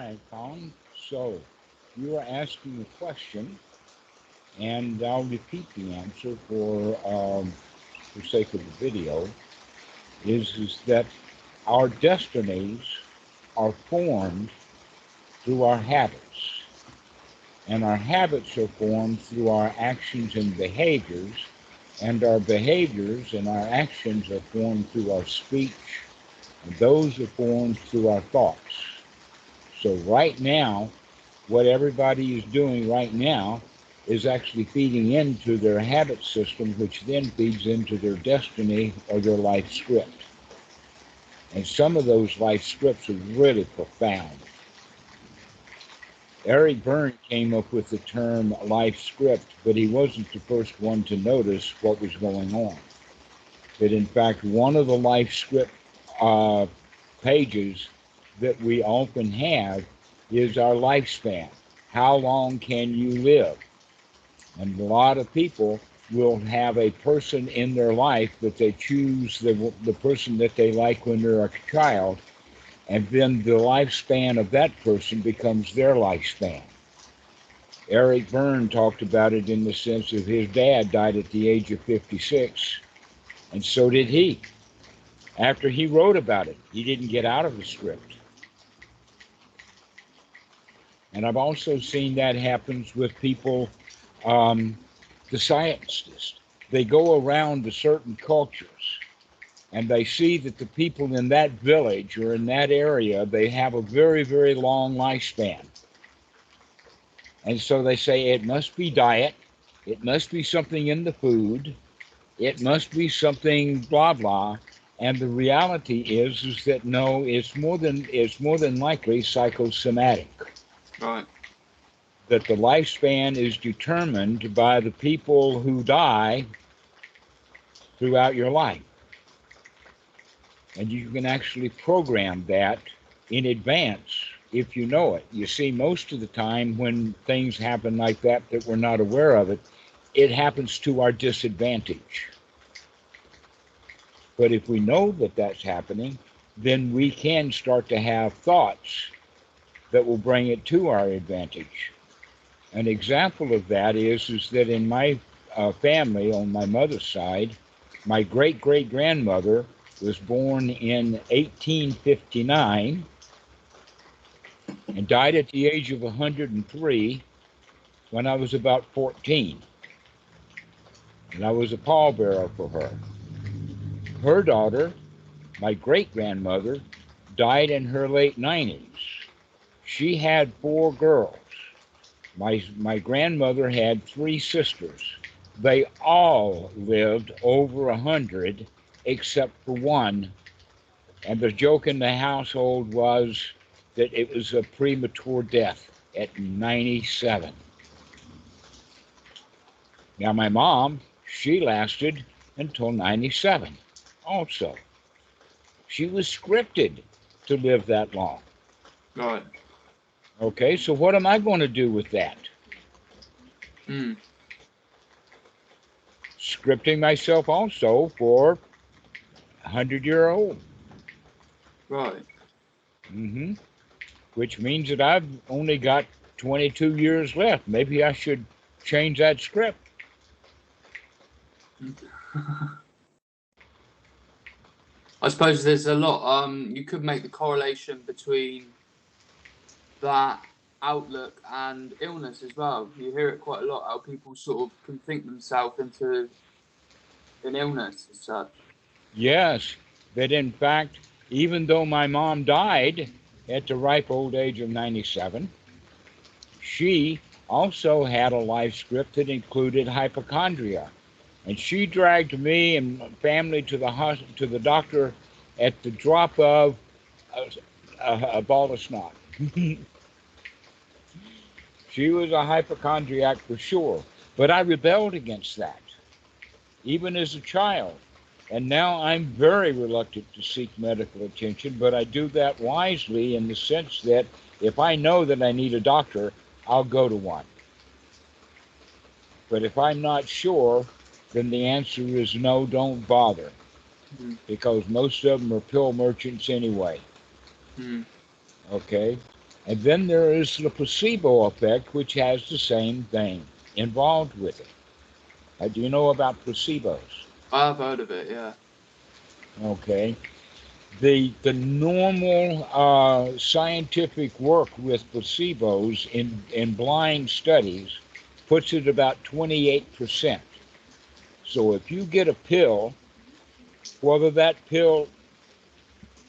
right, Colin. So you were asking a question, and I'll repeat the answer for sake of the video. Is that our destinies are formed through our habits, and our habits are formed through our actions and behaviors, and our behaviors and our actions are formed through our speech, and those are formed through our thoughts. So right now, what everybody is doing right now is actually feeding into their habit system, which then feeds into their destiny or their life script. And some of those life scripts are really profound. Eric Berne came up with the term life script, but he wasn't the first one to notice what was going on. That in fact, one of the life script pages that we often have is our lifespan. How long can you live? And a lot of people will have a person in their life that they choose, the person that they like when they're a child, and then the lifespan of that person becomes their lifespan. Eric Berne talked about it in the sense of his dad died at the age of 56, and so did he. After he wrote about it, he didn't get out of the script. And I've also seen that happens with people, the scientists. They go around to certain cultures and they see that the people in that village or in that area, they have a very, very long lifespan. And so they say it must be diet, it must be something in the food, it must be something blah, blah. And the reality is that no, it's more than likely psychosomatic. Right. That the lifespan is determined by the people who die throughout your life. And you can actually program that in advance if you know it. You see, most of the time when things happen like that we're not aware of it, it happens to our disadvantage. But if we know that that's happening, then we can start to have thoughts that will bring it to our advantage. An example of that is that in my family, on my mother's side, my great-great-grandmother was born in 1859 and died at the age of 103 when I was about 14. And I was a pallbearer for her. Her daughter, my great-grandmother, died in her late 90s. She had 4 girls. My grandmother had 3 sisters. They all lived over 100 except for one. And the joke in the household was that it was a premature death at 97. Now my mom, she lasted until 97 also. She was scripted to live that long. Right. Okay, so what am I going to do with that? Scripting myself also for 100-year-old. Right. Which means that I've only got 22 years left. Maybe I should change that script. I suppose there's a lot, you could make the correlation between that outlook and illness as well. You hear it quite a lot, how people sort of can think themselves into an illness as such. Yes, that in fact, even though my mom died at the ripe old age of 97, she also had a life script that included hypochondria. And she dragged me and my family to the doctor at the drop of a ball of snot. She was a hypochondriac for sure. But I rebelled against that, even as a child. And now I'm very reluctant to seek medical attention, but I do that wisely in the sense that if I know that I need a doctor, I'll go to one. But if I'm not sure, then the answer is no, don't bother. Because most of them are pill merchants anyway. Okay? And then there is the placebo effect, which has the same thing involved with it. Do you know about placebos? I've heard of it, yeah. Okay. The normal scientific work with placebos in blind studies puts it about 28%. So if you get a pill, whether that pill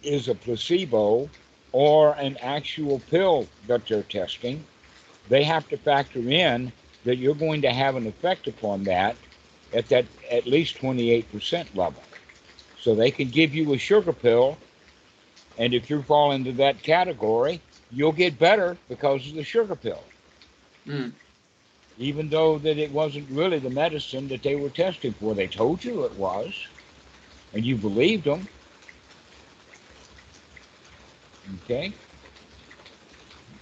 is a placebo or an actual pill that they're testing, they have to factor in that you're going to have an effect upon that at least 28% level. So they can give you a sugar pill, and if you fall into that category, you'll get better because of the sugar pill. Mm. Even though that it wasn't really the medicine that they were testing for. They told you it was, and you believed them. Okay?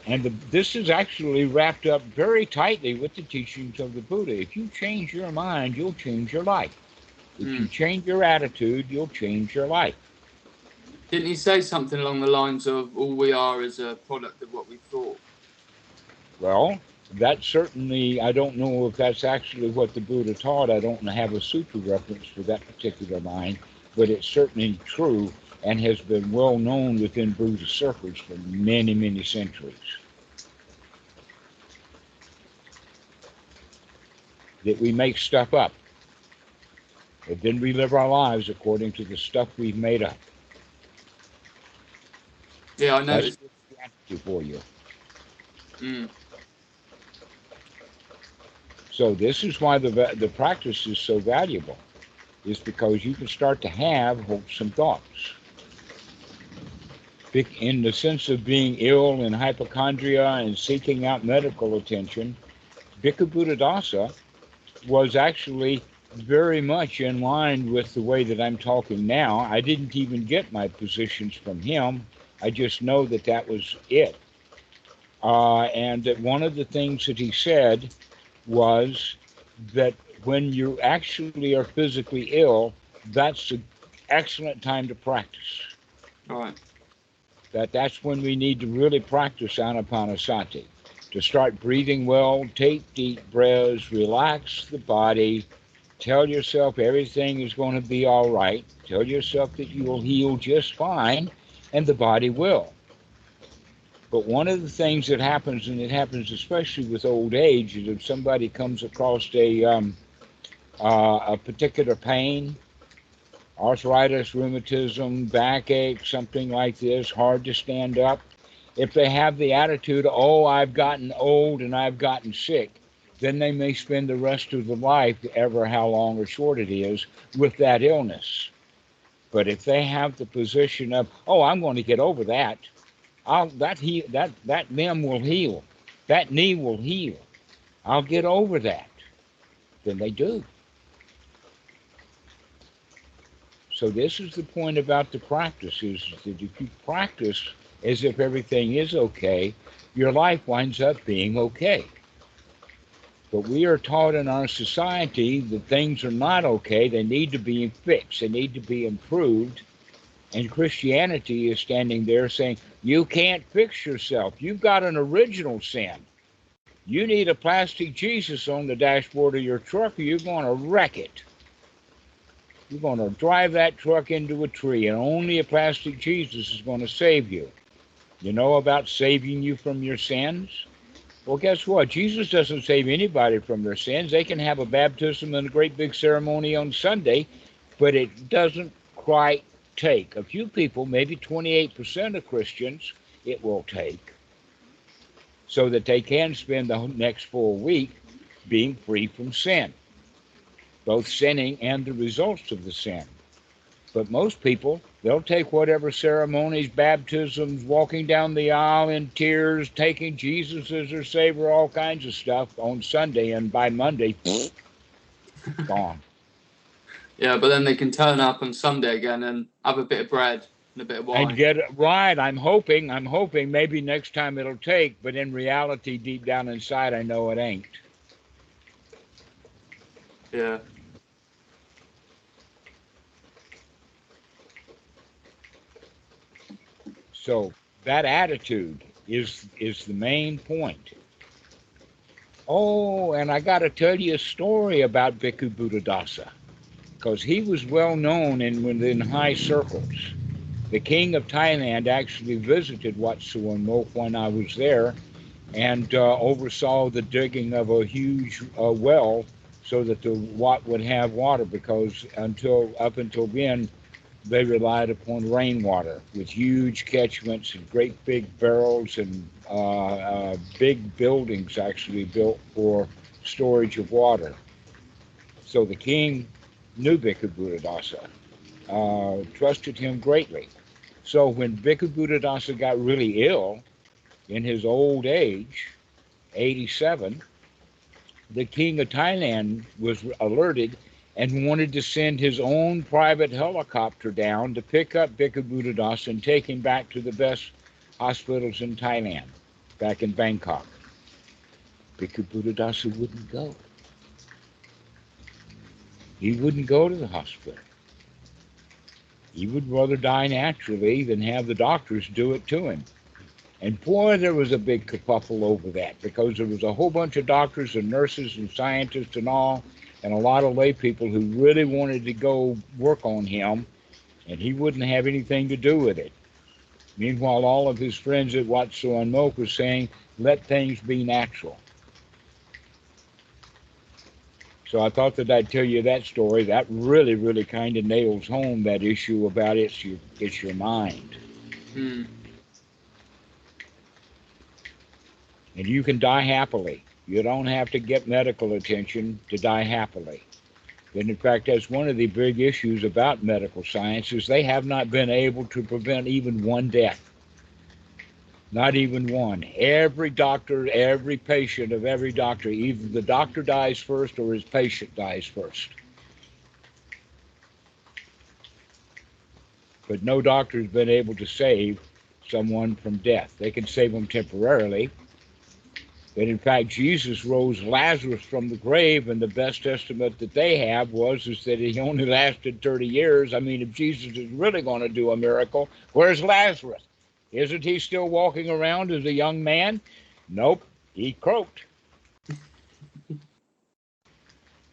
And this is actually wrapped up very tightly with the teachings of the Buddha. If you change your mind, you'll change your life. If you change your attitude, you'll change your life. Didn't he say something along the lines of all we are is a product of what we thought? Well, that certainly, I don't know if that's actually what the Buddha taught. I don't have a sutra reference for that particular line, but it's certainly true and has been well known within Buddhist circles for many, many centuries. That we make stuff up. And then we live our lives according to the stuff we've made up. Yeah, I That's noticed. Christianity for you. Mm. So this is why the practice is so valuable, is because you can start to have wholesome thoughts. In the sense of being ill and hypochondria and seeking out medical attention, Bhikkhu Buddhadasa was actually very much in line with the way that I'm talking now. I didn't even get my positions from him. I just know that that was it. And that one of the things that he said was that when you actually are physically ill, that's an excellent time to practice. All right. That's when we need to really practice anapanasati, to start breathing well, take deep breaths, relax the body, tell yourself everything is going to be all right, tell yourself that you will heal just fine, and the body will. But one of the things that happens, and it happens especially with old age, is if somebody comes across a particular pain, arthritis, rheumatism, backache, something like this, hard to stand up. If they have the attitude, oh, I've gotten old and I've gotten sick, then they may spend the rest of their life, ever how long or short it is, with that illness. But if they have the position of, oh, I'm going to get over that, that limb will heal, that knee will heal, I'll get over that, then they do. So this is the point about the practice, is that if you practice as if everything is okay, your life winds up being okay. But we are taught in our society that things are not okay. They need to be fixed. They need to be improved. And Christianity is standing there saying, you can't fix yourself. You've got an original sin. You need a plastic Jesus on the dashboard of your truck or you're going to wreck it. You're going to drive that truck into a tree, and only a plastic Jesus is going to save you. You know about saving you from your sins? Well, guess what? Jesus doesn't save anybody from their sins. They can have a baptism and a great big ceremony on Sunday, but it doesn't quite take. A few people, maybe 28% of Christians, it will take, so that they can spend the next full week being free from sin, both sinning and the results of the sin. But most people, they'll take whatever ceremonies, baptisms, walking down the aisle in tears, taking Jesus as their Savior, all kinds of stuff on Sunday, and by Monday, gone. Yeah, but then they can turn up on Sunday again and have a bit of bread and a bit of And wine. get it right. I'm hoping maybe next time it'll take, but in reality, deep down inside, I know it ain't. Yeah. So that attitude is the main point. Oh, and I got to tell you a story about Bhikkhu Buddhadasa, because he was well known within high circles. The king of Thailand actually visited Wat Suan Mok when I was there, and oversaw the digging of a huge well so that the Wat would have water, because up until then they relied upon rainwater with huge catchments and great big barrels and big buildings actually built for storage of water. So the king knew Bhikkhu Buddhadasa, trusted him greatly. So when Bhikkhu Buddhadasa got really ill in his old age, 87, the king of Thailand was alerted and wanted to send his own private helicopter down to pick up Bhikkhu Buddhadasa and take him back to the best hospitals in Thailand, back in Bangkok. Bhikkhu Buddhadasa wouldn't go. He wouldn't go to the hospital. He would rather die naturally than have the doctors do it to him. And boy, there was a big kerfuffle over that, because there was a whole bunch of doctors and nurses and scientists and all, and a lot of lay people who really wanted to go work on him, and he wouldn't have anything to do with it. Meanwhile, all of his friends at Wat Suan Mok were saying, let things be natural. So I thought that I'd tell you that story. That really, really kind of nails home that issue about it's your mind. Mm. And you can die happily. You don't have to get medical attention to die happily. And in fact, that's one of the big issues about medical science, is they have not been able to prevent even one death. Not even one. Every doctor, every patient of every doctor, either the doctor dies first or his patient dies first. But no doctor has been able to save someone from death. They can save them temporarily. But in fact, Jesus rose Lazarus from the grave, and the best estimate that they have is that he only lasted 30 years. I mean, if Jesus is really going to do a miracle, where's Lazarus? Isn't he still walking around as a young man? Nope, he croaked.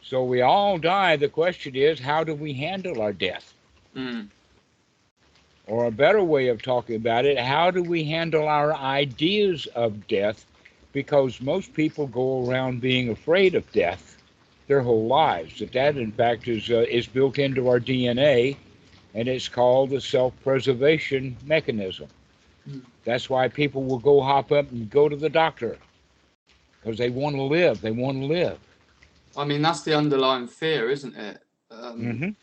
So we all die. The question is, how do we handle our death? Mm. Or a better way of talking about it, how do we handle our ideas of death? Because most people go around being afraid of death their whole lives. That in fact, is built into our DNA, and it's called the self-preservation mechanism. Mm. That's why people will go hop up and go to the doctor, because they want to live. They want to live. I mean, that's the underlying fear, isn't it? And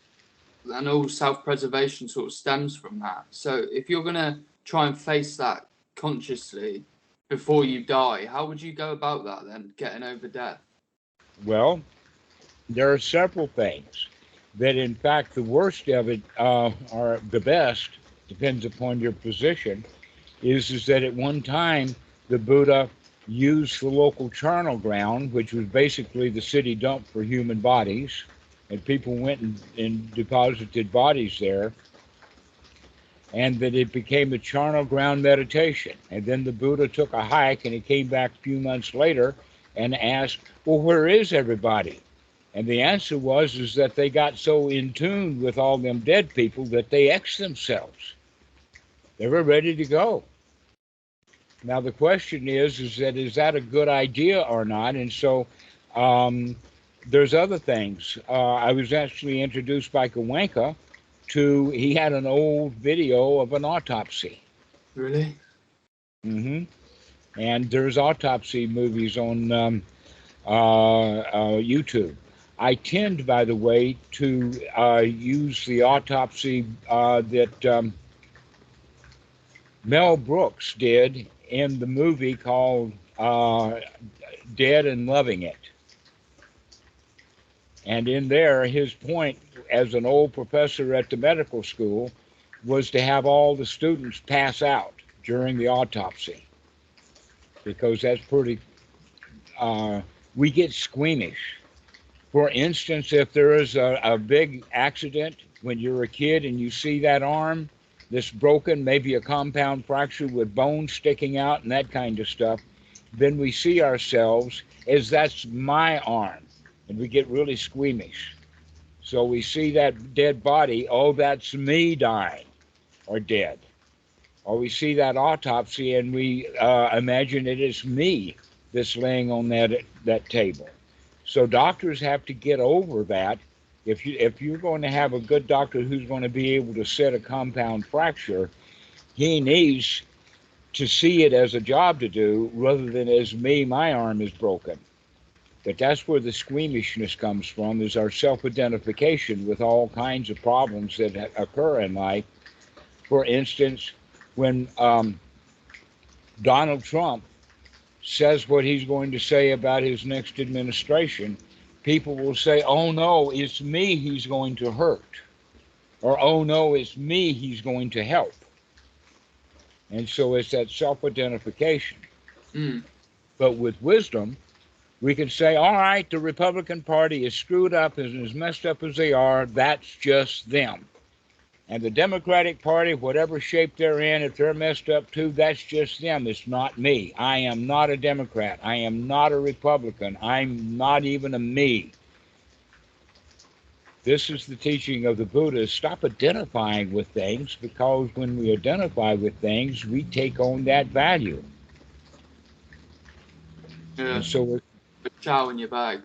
all self-preservation sort of stems from that. So if you're going to try and face that consciously before you die, how would you go about that then, getting over death? Well, there are several things that, in fact, the worst of it, or the best, depends upon your position, is that at one time the Buddha used the local charnel ground, which was basically the city dump for human bodies, and people went and deposited bodies there, and that it became a charnel ground meditation. And then the Buddha took a hike, and he came back a few months later and asked, well, where is everybody? And the answer was that they got so in tune with all them dead people that they X'd themselves. They were ready to go. Now the question is that a good idea or not? And so there's other things. I was actually introduced by Kawenka to, he had an old video of an autopsy. Really? Mm-hmm. And there's autopsy movies on YouTube. I tend, by the way, to use the autopsy that Mel Brooks did in the movie called Dead and Loving It. And in there, his point as an old professor at the medical school was to have all the students pass out during the autopsy, because that's pretty, we get squeamish. For instance, if there is a big accident when you're a kid and you see that arm, that's broken, maybe a compound fracture with bones sticking out and that kind of stuff, then we see ourselves as that's my arm, and we get really squeamish. So we see that dead body, oh, that's me dying or dead. Or we see that autopsy and we imagine it is me that's laying on that table. So doctors have to get over that. If you're going to have a good doctor who's going to be able to set a compound fracture, he needs to see it as a job to do rather than as me, my arm is broken. But that's where the squeamishness comes from, is our self-identification with all kinds of problems that occur in life. For instance, when Donald Trump says what he's going to say about his next administration, people will say, oh no, it's me he's going to hurt. Or, oh no, it's me he's going to help. And so it's that self-identification. But with wisdom, we can say, all right, the Republican Party is screwed up and as messed up as they are, that's just them. And the Democratic Party, whatever shape they're in, if they're messed up too, that's just them. It's not me. I am not a Democrat. I am not a Republican. I'm not even a me. This is the teaching of the Buddha. Stop identifying with things, because when we identify with things, we take on that value. Yeah. And so a chow in your bag.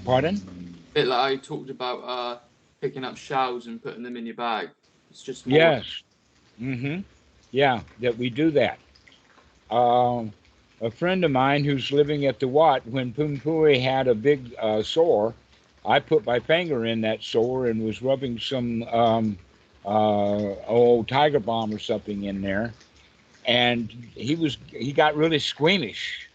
Pardon? A bit like I talked about picking up shells and putting them in your bag. It's just more. Yes. Yeah, that we do that. A friend of mine who's living at the Wat, when Pumpui had a big sore, I put my finger in that sore and was rubbing some old Tiger Balm or something in there, and he got really squeamish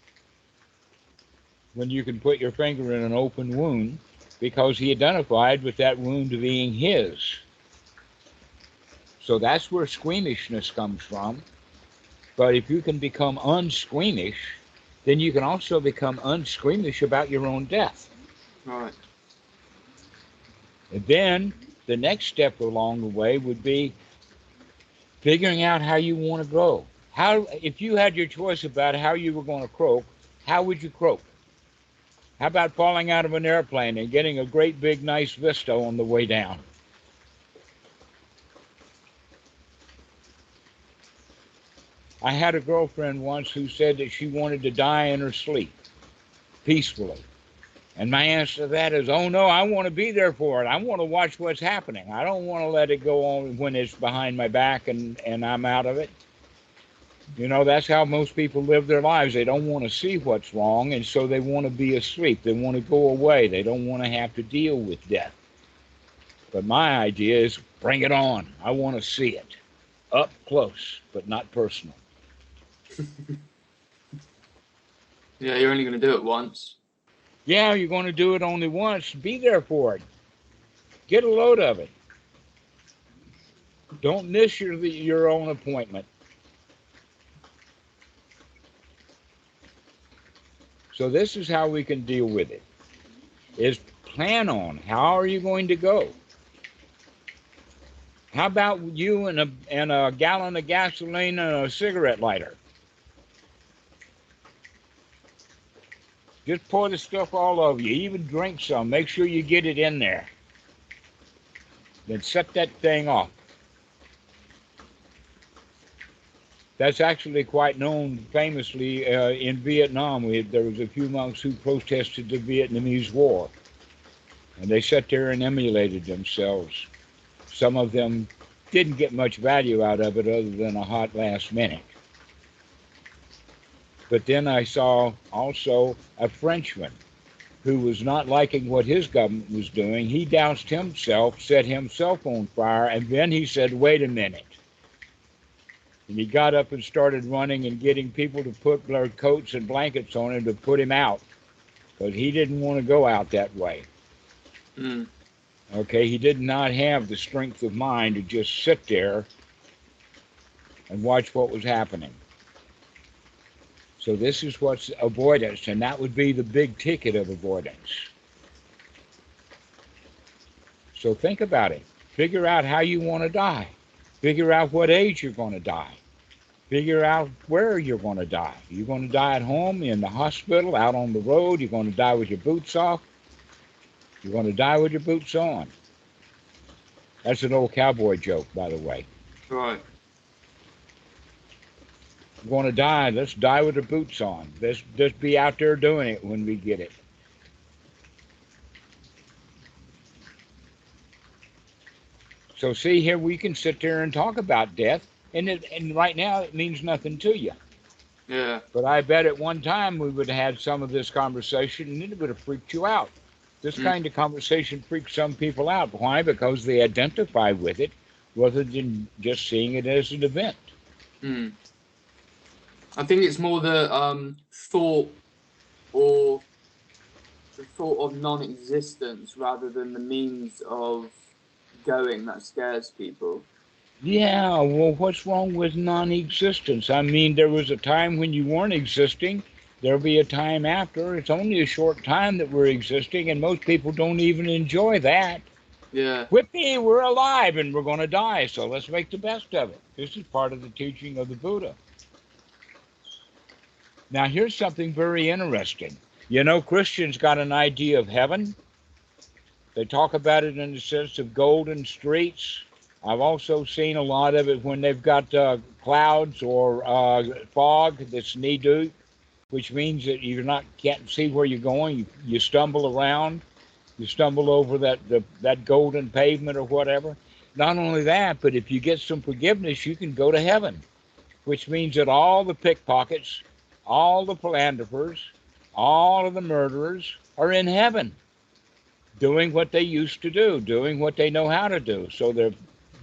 when you can put your finger in an open wound, because he identified with that wound being his. So that's where squeamishness comes from. But if you can become unsqueamish, then you can also become unsqueamish about your own death. Right. And then the next step along the way would be figuring out how you want to grow. If you had your choice about how you were going to croak, how would you croak? How about falling out of an airplane and getting a great big nice vista on the way down? I had a girlfriend once who said that she wanted to die in her sleep, peacefully. And my answer to that is, oh no, I want to be there for it. I want to watch what's happening. I don't want to let it go on when it's behind my back and I'm out of it. You know, that's how most people live their lives. They don't want to see what's wrong, and so they want to be asleep. They want to go away. They don't want to have to deal with death. But my idea is, bring it on. I want to see it. Up close, but not personal. Yeah, you're only going to do it once. Yeah, you're going to do it only once. Be there for it. Get a load of it. Don't miss your own appointment. So this is how we can deal with it, is plan on how are you going to go. How about you and a gallon of gasoline and a cigarette lighter? Just pour the stuff all over you. Even drink some. Make sure you get it in there. Then set that thing off. That's actually quite known famously in Vietnam. There was a few monks who protested the Vietnamese War. And they sat there and emulated themselves. Some of them didn't get much value out of it other than a hot last minute. But then I saw also a Frenchman who was not liking what his government was doing. He doused himself, set himself on fire, and then he said, wait a minute. And he got up and started running and getting people to put their coats and blankets on him to put him out, because he didn't want to go out that way. Okay, he did not have the strength of mind to just sit there and watch what was happening. So this is what's avoidance, and that would be the big ticket of avoidance. So think about it. Figure out how you want to die. Figure out what age you're going to die. Figure out where you're going to die. You're going to die at home, in the hospital, out on the road. You're going to die with your boots off. You're going to die with your boots on. That's an old cowboy joke, by the way. Right. We're going to die. Let's die with the boots on. Let's just be out there doing it when we get it. So see, here we can sit there and talk about death, and right now it means nothing to you. Yeah. But I bet at one time we would have had some of this conversation, and it would have freaked you out. This kind of conversation freaks some people out. Why? Because they identify with it rather than just seeing it as an event. I think it's more the thought, or the thought of non-existence rather than the means of going, that scares people. Yeah, well, what's wrong with non-existence? I mean, there was a time when you weren't existing. There'll be a time after. It's only a short time that we're existing, and most people don't even enjoy that. Yeah. Whippy, we're alive and we're going to die, so let's make the best of it. This is part of the teaching of the Buddha. Now, here's something very interesting. You know, Christians got an idea of heaven. They talk about it in the sense of golden streets. I've also seen a lot of it when they've got clouds or fog that's knee-deep, which means that can't see where you're going. You stumble around. You stumble over that golden pavement or whatever. Not only that, but if you get some forgiveness, you can go to heaven, which means that all the pickpockets, all the philanderopers, all of the murderers are in heaven, doing what they used to do, doing what they know how to do. So there's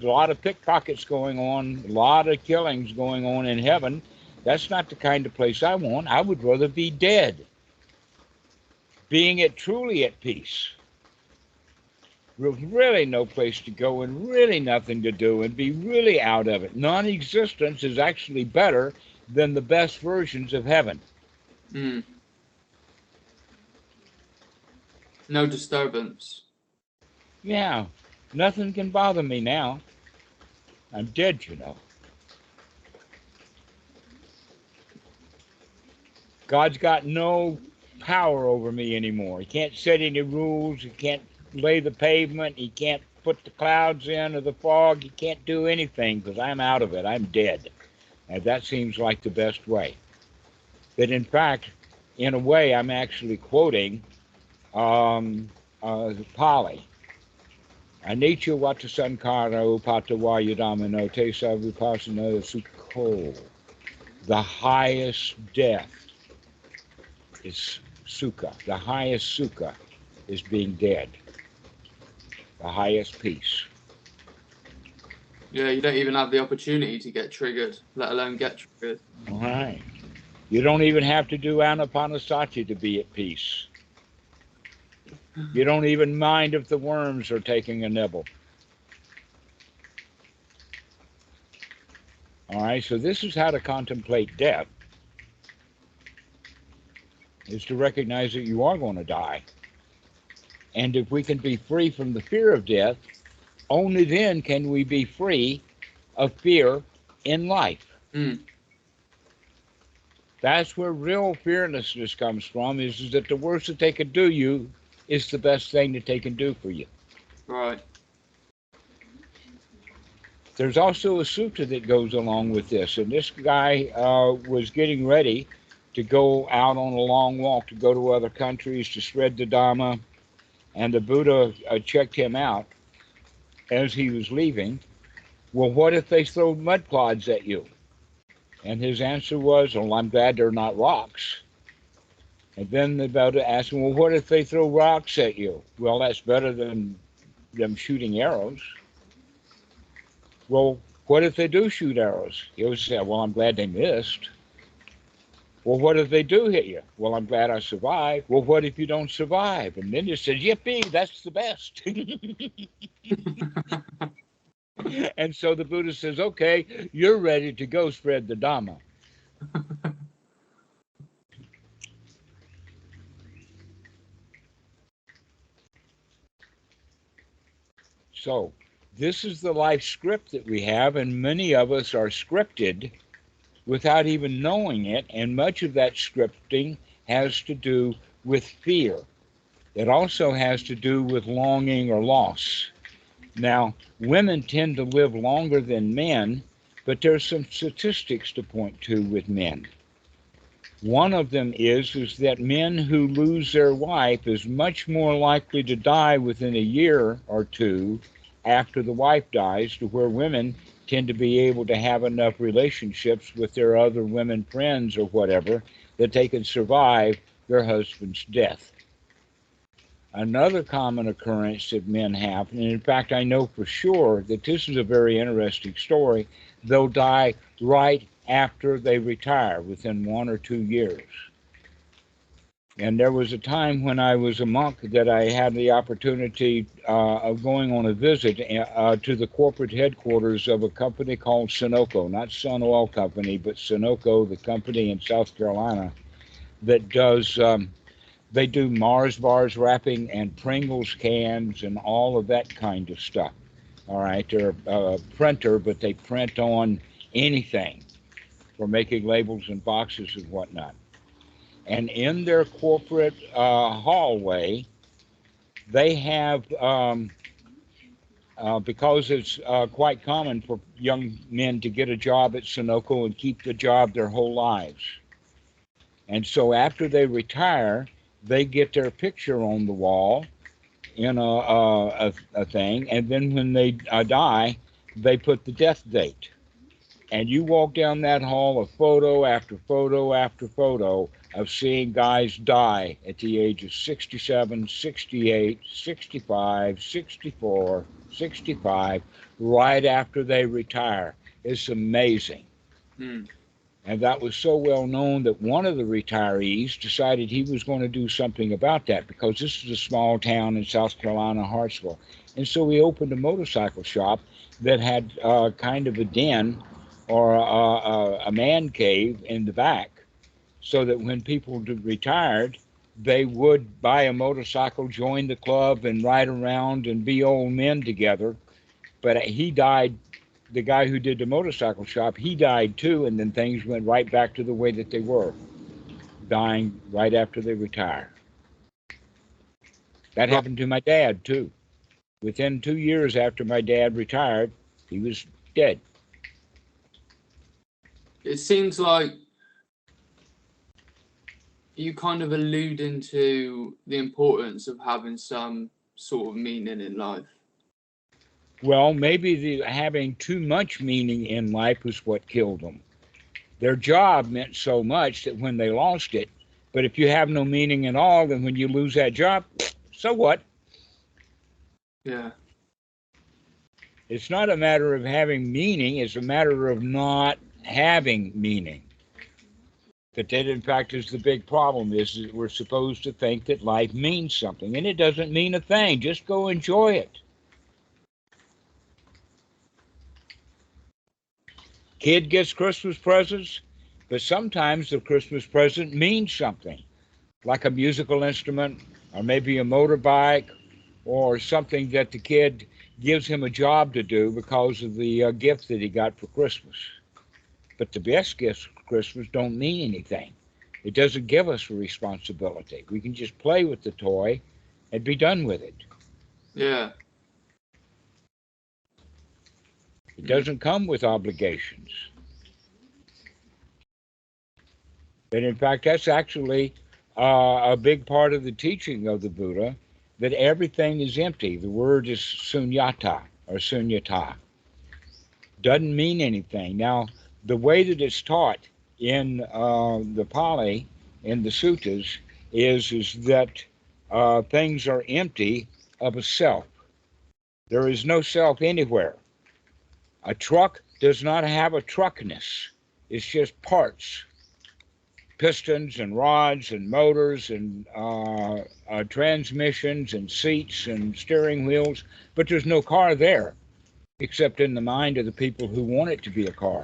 a lot of pickpockets going on, a lot of killings going on in heaven. That's not the kind of place I want. I would rather be dead, being truly at peace, with really no place to go and really nothing to do and be really out of it. Non-existence is actually better than the best versions of heaven. No disturbance. Yeah, nothing can bother me now. I'm dead, you know. God's got no power over me anymore. He can't set any rules. He can't lay the pavement. He can't put the clouds in or the fog. He can't do anything because I'm out of it. I'm dead. And that seems like the best way. That in fact, in a way, I'm actually quoting Pali. Anicca vata sankara upatava yadamino te sa vipassana sukho. The highest death is sukha. The highest sukha is being dead. The highest peace. Yeah, you don't even have the opportunity to get triggered, let alone get triggered. All right. You don't even have to do anapanasati to be at peace. You don't even mind if the worms are taking a nibble. All right, so this is how to contemplate death, is to recognize that you are going to die. And if we can be free from the fear of death, only then can we be free of fear in life. That's where real fearlessness comes from, is that the worst that they could do you is the best thing that they can do for you. Right. There's also a sutta that goes along with this, and this guy was getting ready to go out on a long walk to go to other countries to spread the Dhamma, and the Buddha checked him out as he was leaving. Well, what if they throw mud clods at you? And his answer was, well, I'm glad they're not rocks. And then the Buddha asked him, well, what if they throw rocks at you? Well, that's better than them shooting arrows. Well, what if they do shoot arrows? He always said, well, I'm glad they missed. Well, what if they do hit you? Well, I'm glad I survived. Well, what if you don't survive? And then he said, yippee, that's the best. And so the Buddha says, okay, you're ready to go spread the Dhamma. So This is the life script that we have, and many of us are scripted without even knowing it, and much of that scripting has to do with fear. It also has to do with longing or loss. Now, women tend to live longer than men, but there's some statistics to point to with men. One of them is that men who lose their wife is much more likely to die within a year or two after the wife dies, to where women tend to be able to have enough relationships with their other women friends or whatever that they can survive their husband's death. Another common occurrence that men have, and in fact I know for sure that this is a very interesting story, they'll die right after they retire, within 1 or 2 years. And there was a time when I was a monk that I had the opportunity of going on a visit to the corporate headquarters of a company called Sunoco, not Sun Oil Company, but Sunoco, the company in South Carolina that does, they do Mars bars wrapping and Pringles cans and all of that kind of stuff. All right, they're a printer, but they print on anything for making labels and boxes and whatnot. And in their corporate hallway, they have, because it's quite common for young men to get a job at Sunoco and keep the job their whole lives. And so after they retire, they get their picture on the wall in a thing, and then when they die, they put the death date. And you walk down that hall of photo after photo after photo of seeing guys die at the age of 67, 68, 65, 64, 65, right after they retire. It's amazing. Mm. And that was so well known that one of the retirees decided he was going to do something about that, because this is a small town in South Carolina, Hartsville. And so he opened a motorcycle shop that had kind of a den or a man cave in the back, so that when people retired, they would buy a motorcycle, join the club, and ride around and be old men together. But he died, the guy who did the motorcycle shop, he died too, and then things went right back to the way that they were, dying right after they retire. That happened to my dad too. Within 2 years after my dad retired, he was dead. It seems like you kind of alluding to the importance of having some sort of meaning in life. Well, maybe having too much meaning in life was what killed them. Their job meant so much that when they lost it, but if you have no meaning at all, then when you lose that job, so what? Yeah. It's not a matter of having meaning, it's a matter of not having meaning. That in fact is the big problem, is that we're supposed to think that life means something, and it doesn't mean a thing. Just go enjoy it. Kid gets Christmas presents, but sometimes the Christmas present means something, like a musical instrument, or maybe a motorbike, or something that the kid gives him a job to do because of the gift that he got for Christmas. But the best gifts for Christmas don't mean anything. It doesn't give us a responsibility. We can just play with the toy and be done with it. Yeah. It doesn't come with obligations. And in fact, that's actually a big part of the teaching of the Buddha, that everything is empty. The word is sunyata or sunyata. Doesn't mean anything. Now, the way that it's taught in the Pali, in the suttas, is that things are empty of a self. There is no self anywhere. A truck does not have a truckness. It's just parts, pistons and rods and motors and transmissions and seats and steering wheels, but there's no car there, except in the mind of the people who want it to be a car.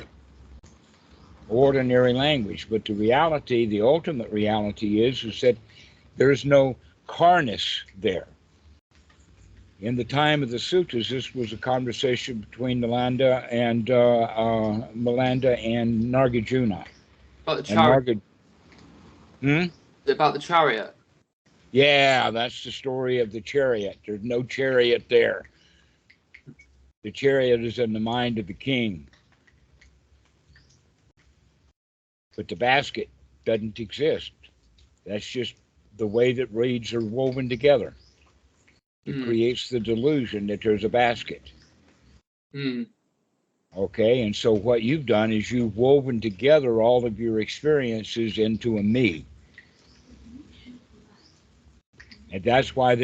Ordinary language. But the reality, the ultimate reality is that there's no carness there. In the time of the suttas, this was a conversation between Melinda and Nagarjuna. About the And chariot. Hmm? About the chariot. Yeah, that's the story of the chariot. There's no chariot there. The chariot is in the mind of the king. But the basket doesn't exist. That's just the way that reeds are woven together. It creates the delusion that there's a basket. Okay, and so what you've done is you've woven together all of your experiences into a me. And that's why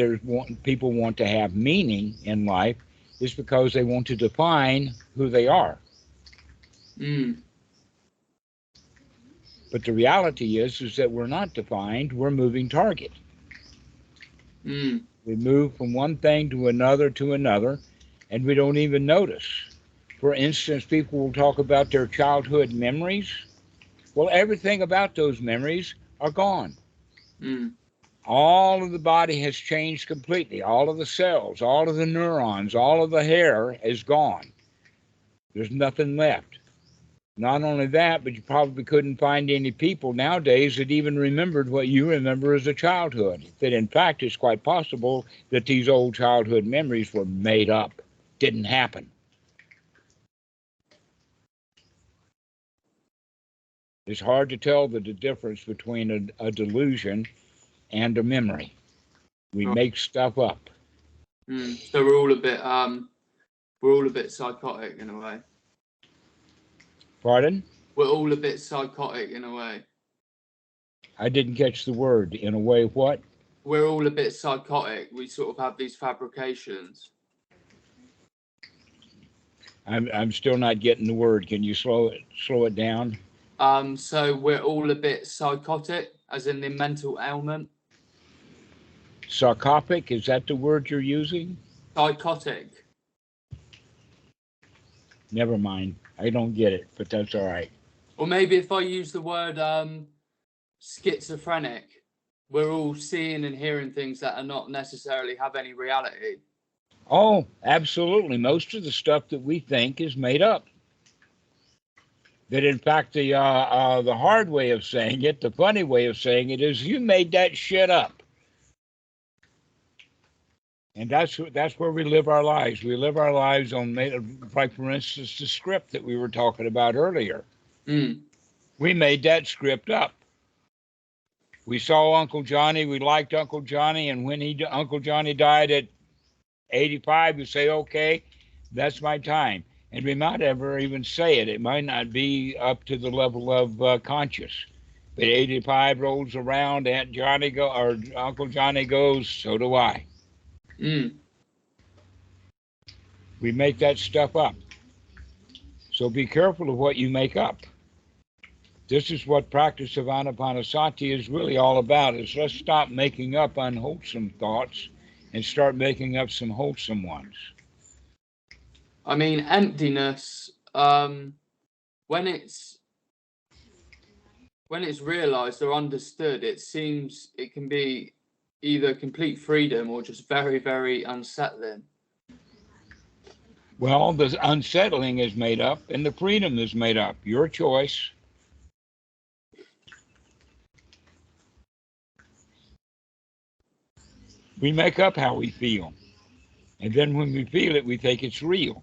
people want to have meaning in life, is because they want to define who they are. But the reality is that we're not defined, we're moving target. We move from one thing to another, and we don't even notice. For instance, people will talk about their childhood memories. Well, everything about those memories are gone. All of the body has changed completely. All of the cells, all of the neurons, all of the hair is gone. There's nothing left. Not only that, but you probably couldn't find any people nowadays that even remembered what you remember as a childhood. That in fact, it's quite possible that these old childhood memories were made up, didn't happen. It's hard to tell the difference between a delusion and a memory. We make stuff up. So we're all a bit psychotic in a way. Pardon? We're all a bit psychotic in a way. I didn't catch the word. In a way, what? We're all a bit psychotic. We sort of have these fabrications. I'm still not getting the word. Can you slow it down? So we're all a bit psychotic, as in the mental ailment. Sarcophagus, is that the word you're using? Psychotic. Never mind. I don't get it, but that's all right. Or maybe if I use the word schizophrenic, we're all seeing and hearing things that are not necessarily have any reality. Oh, absolutely. Most of the stuff that we think is made up. That in fact, the hard way of saying it, the funny way of saying it is, you made that shit up. And that's where we live our lives. We live our lives on, like for instance, the script that we were talking about earlier. We made that script up. We saw Uncle Johnny. We liked Uncle Johnny, and when Uncle Johnny died at 85, we say, okay, that's my time. And we might ever even say it. It might not be up to the level of conscious. But 85 rolls around, Uncle Johnny goes, so do I. We make that stuff up. So be careful of what you make up. This is what practice of Anapanasati is really all about, is let's stop making up unwholesome thoughts and start making up some wholesome ones. I mean, emptiness, when it's realized or understood, it seems it can be either complete freedom or just very, very unsettling. Well, the unsettling is made up and the freedom is made up. Your choice. We make up how we feel. And then when we feel it, we think it's real.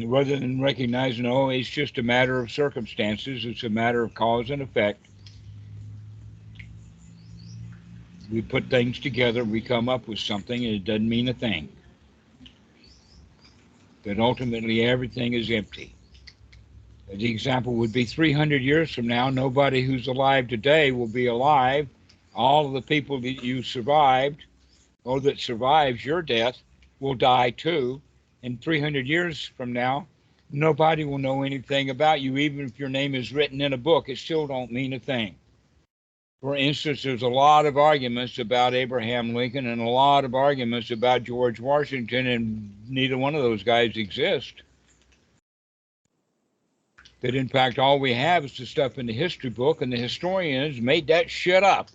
Rather than recognizing, oh, it's just a matter of circumstances, it's a matter of cause and effect. We put things together, we come up with something, and it doesn't mean a thing. That ultimately everything is empty. The example would be 300 years from now, nobody who's alive today will be alive. All of the people that you survived, or that survives your death, will die too. And 300 years from now, nobody will know anything about you. Even if your name is written in a book, it still don't mean a thing. For instance, there's a lot of arguments about Abraham Lincoln and a lot of arguments about George Washington, and neither one of those guys exist. That in fact, all we have is the stuff in the history book, and the historians made that shit up.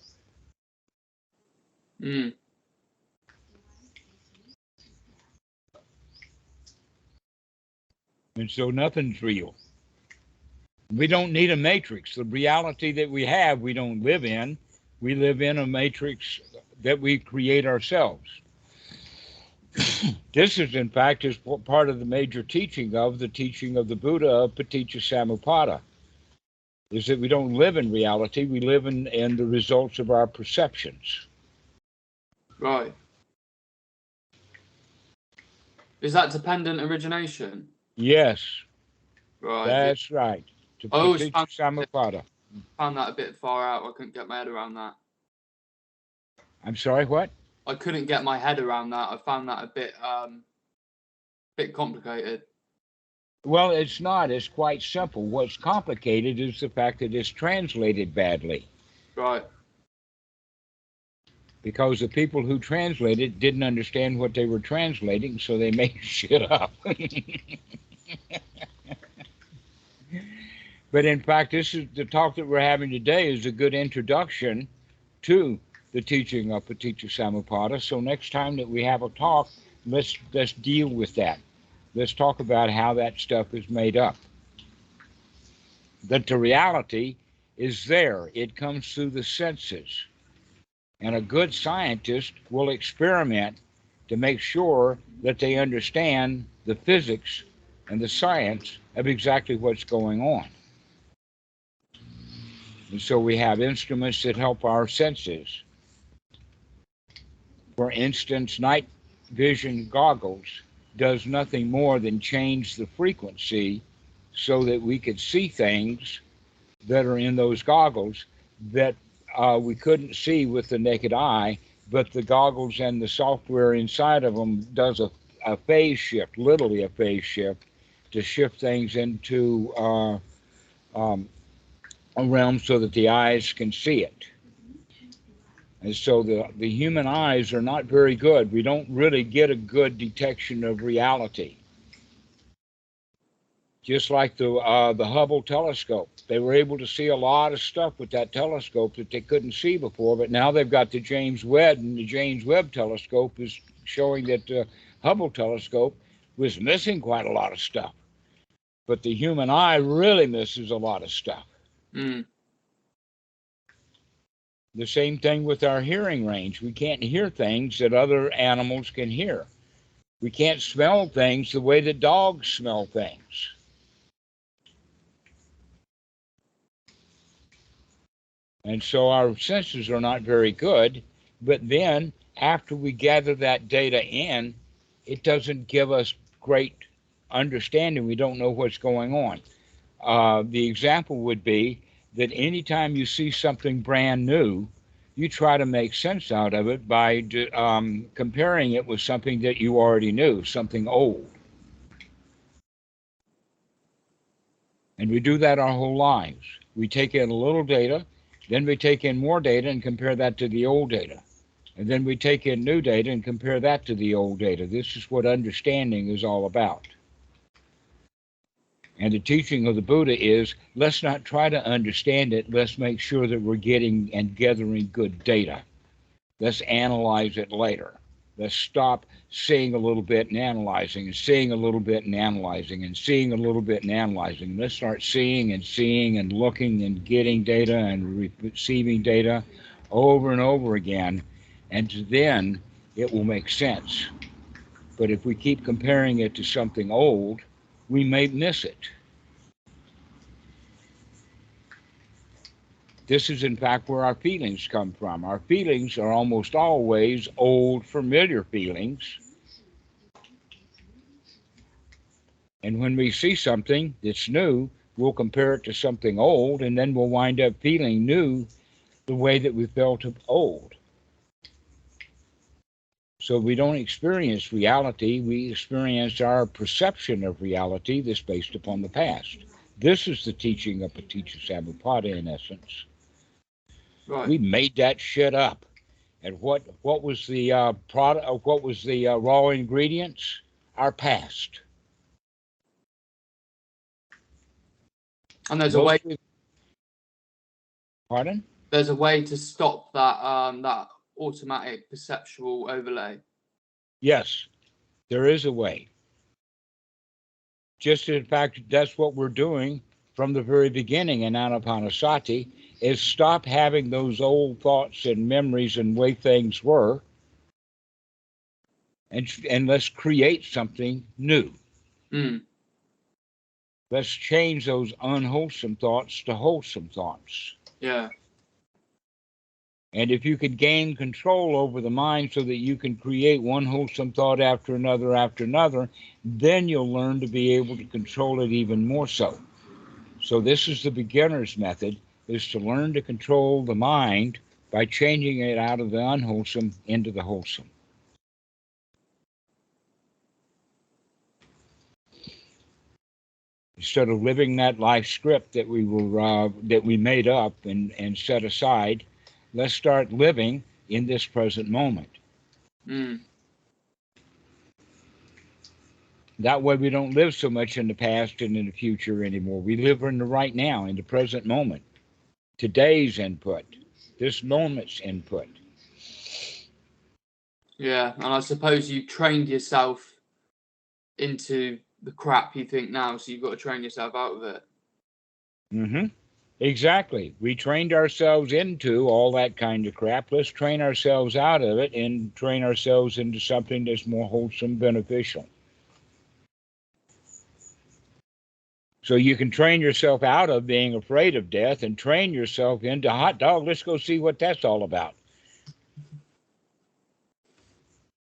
And so nothing's real. We don't need a matrix. The reality that we have, we don't live in. We live in a matrix that we create ourselves. This is, in fact, is part of the major teaching of the Buddha of Paticca Samuppada, is that we don't live in reality. We live in the results of our perceptions. Right. Is that dependent origination? Yes. Right. That's right. To I always Paticca Samuppada. found that a bit far out. I couldn't get my head around that. I'm sorry, what? I couldn't get my head around that. I found that a bit complicated. Well, it's not. It's quite simple. What's complicated is the fact that it's translated badly. Right. Because the people who translated didn't understand what they were translating, so they made shit up. But in fact, this is the talk that we're having today is a good introduction to the teaching of Paticca Samuppada. So next time that we have a talk, let's deal with that. Let's talk about how that stuff is made up. That the reality is there. It comes through the senses. And a good scientist will experiment to make sure that they understand the physics and the science of exactly what's going on. And so we have instruments that help our senses. For instance, night vision goggles does nothing more than change the frequency so that we could see things that are in those goggles that we couldn't see with the naked eye, but the goggles and the software inside of them does a phase shift, literally a phase shift, to shift things into a realm so that the eyes can see it. And so the human eyes are not very good. We don't really get a good detection of reality. Just like the Hubble telescope. They were able to see a lot of stuff with that telescope that they couldn't see before, but now they've got the James Webb, and the James Webb telescope is showing that the Hubble telescope was missing quite a lot of stuff. But the human eye really misses a lot of stuff. Mm. The same thing with our hearing range. We can't hear things that other animals can hear. We can't smell things the way that dogs smell things. And so our senses are not very good. But then after we gather that data in, it doesn't give us great understanding. We don't know what's going on. The example would be that anytime you see something brand new, you try to make sense out of it by comparing it with something that you already knew, something old. And we do that our whole lives. We take in a little data, then we take in more data and compare that to the old data. And then we take in new data and compare that to the old data. This is what understanding is all about. And the teaching of the Buddha is, let's not try to understand it. Let's make sure that we're getting and gathering good data. Let's analyze it later. Let's stop seeing a little bit and analyzing, and seeing a little bit and analyzing, and seeing a little bit and analyzing. Let's start seeing and looking and getting data and receiving data over and over again. And then it will make sense. But if we keep comparing it to something old, we may miss it. This is, in fact, where our feelings come from. Our feelings are almost always old, familiar feelings. And when we see something that's new, we'll compare it to something old, and then we'll wind up feeling new the way that we felt old. So we don't experience reality, we experience our perception of reality that's based upon the past. This is the teaching of Paticca Samuppada in essence. Right. We made that shit up. And what was the product? What was the raw ingredients? Our past. And there's a way. Pardon? There's a way to stop that that automatic perceptual overlay. Yes, there is a way. just in fact, that's what we're doing from the very beginning in Anapanasati, is stop having those old thoughts and memories and way things were, and let's create something new. Mm. Let's change those unwholesome thoughts to wholesome thoughts. Yeah. And if you could gain control over the mind so that you can create one wholesome thought after another, then you'll learn to be able to control it even more so. So this is the beginner's method, is to learn to control the mind by changing it out of the unwholesome into the wholesome. Instead of living that life script that we made up and set aside, let's start living in this present moment. Mm. That way we don't live so much in the past and in the future anymore. We live in the right now, in the present moment. Today's input, this moment's input. Yeah, and I suppose you trained yourself into the crap you think now, so you've got to train yourself out of it. Mm-hmm. Exactly. We trained ourselves into all that kind of crap. Let's train ourselves out of it and train ourselves into something that's more wholesome, beneficial. So you can train yourself out of being afraid of death and train yourself into, hot dog, let's go see what that's all about.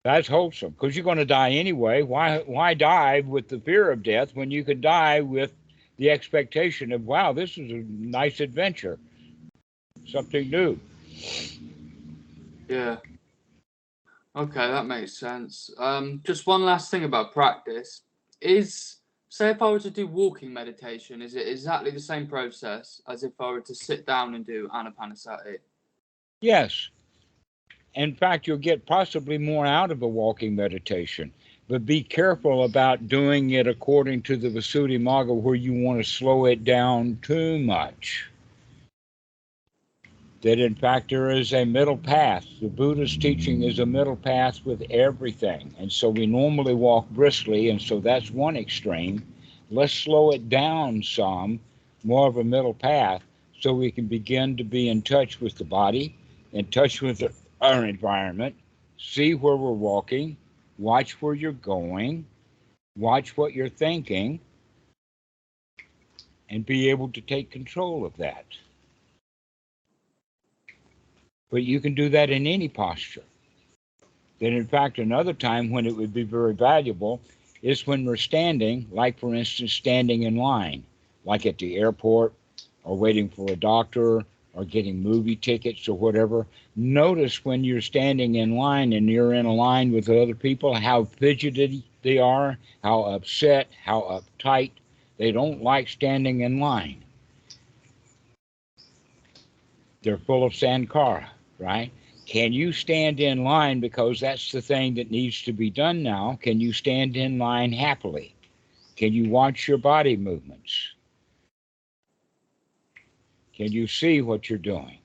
That's wholesome, because you're going to die anyway. Why die with the fear of death when you could die with the expectation of, wow, this is a nice adventure, something new. Yeah. Okay, that makes sense. Just one last thing about practice is, say, if I were to do walking meditation, is it exactly the same process as if I were to sit down and do anapanasati? Yes. In fact, you'll get possibly more out of a walking meditation, but be careful about doing it according to the Visuddhimagga, where you want to slow it down too much. That in fact there is a middle path. The Buddha's teaching is a middle path with everything. And so we normally walk briskly, and so that's one extreme. Let's slow it down some, more of a middle path, so we can begin to be in touch with the body, in touch with our environment, see where we're walking, watch where you're going, watch what you're thinking, and be able to take control of that. But you can do that in any posture. That in fact, another time when it would be very valuable is when we're standing, like for instance, standing in line, like at the airport or waiting for a doctor or getting movie tickets or whatever. Notice when you're standing in line and you're in a line with other people, how fidgety they are, how upset, how uptight. They don't like standing in line. They're full of sankara, right? Can you stand in line, because that's the thing that needs to be done now? Can you stand in line happily? Can you watch your body movements? Can you see what you're doing?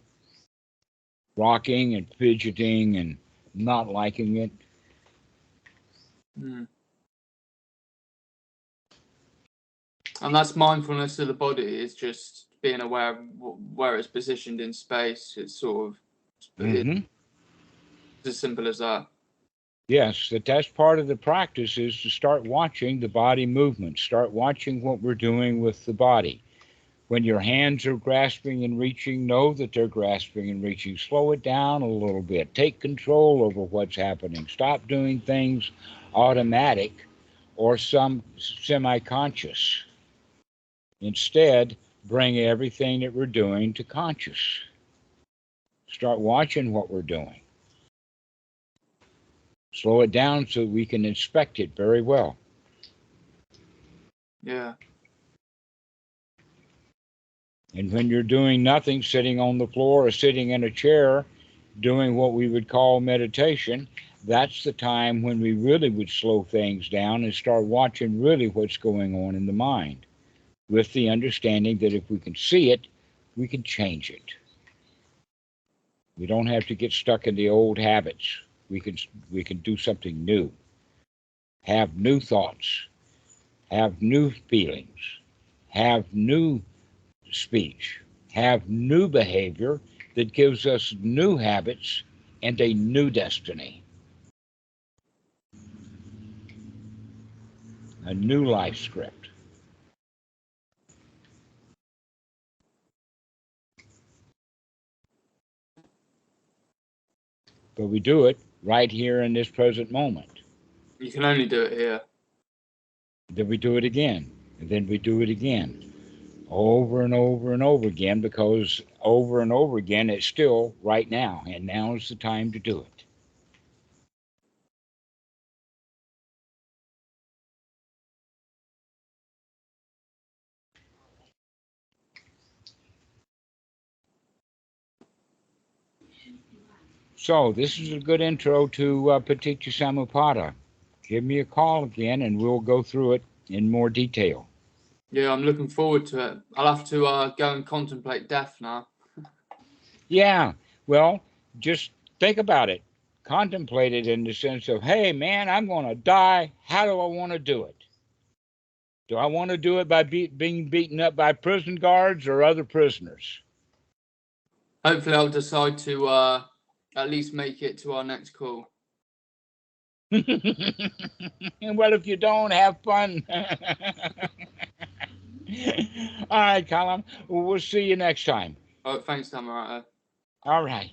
Rocking and fidgeting and not liking it. Mm. And that's mindfulness of the body, is just being aware of where it's positioned in space. It's sort of it's as simple as that. Yes, that's part of the practice, is to start watching the body movement. Start watching what we're doing with the body. When your hands are grasping and reaching, know that they're grasping and reaching. Slow it down a little bit. Take control over what's happening. Stop doing things automatic or some semi-conscious. Instead, bring everything that we're doing to conscious. Start watching what we're doing. Slow it down so we can inspect it very well. Yeah. And when you're doing nothing, sitting on the floor or sitting in a chair, doing what we would call meditation, that's the time when we really would slow things down and start watching really what's going on in the mind, with the understanding that if we can see it, we can change it. We don't have to get stuck in the old habits. We can do something new. Have new thoughts. have new feelings, have new speech, have new behavior that gives us new habits and a new destiny, a new life script. But we do it right here in this present moment. You can only do it here. Then we do it again, and then we do it again, over and over and over again, because over and over again it's still right now, and now is the time to do it. So this is a good intro to Paticca Samuppada. Give me a call again and we'll go through it in more detail. Yeah, I'm looking forward to it. I'll have to go and contemplate death now. Yeah, well, just think about it. Contemplate it in the sense of, hey, man, I'm going to die. How do I want to do it? Do I want to do it by being beaten up by prison guards or other prisoners? Hopefully I'll decide to at least make it to our next call. Well, if you don't, have fun. All right, Callum. We'll see you next time. Oh, thanks, Dhammarato. All right.